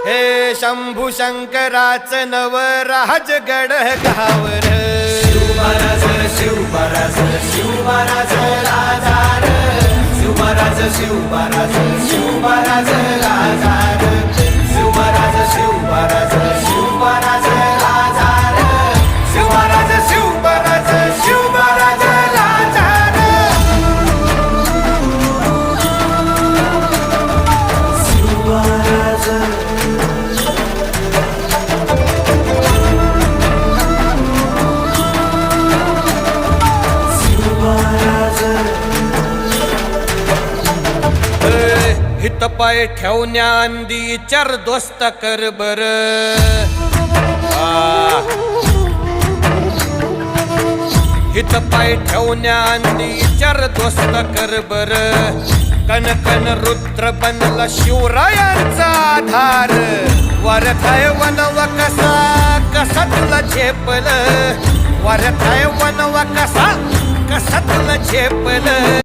हे शंभू शंकराचं नवराज गड गावर शिवमहाराज शिवमहाराज शिवमहाराज राजार शिवमहाराज शिवमहाराज शिवमहाराज राजार शिवमहाराज शिवमहाराज शिवमहाराज राजार शिवमहाराज शिवमहाराज शिवमहाराज राजार शिवमहाराज हित पाय ठेवण्या अंदी चार दोस्त कर बर हित पाय ठेवण्या अंदी चार दोस्त कर बर कन कन रुद्र बनला शिवरायांचा आधार वरथाय वनव कसा कसा तुला झेपल वरथाय वनव कसा कसा तुला झेपल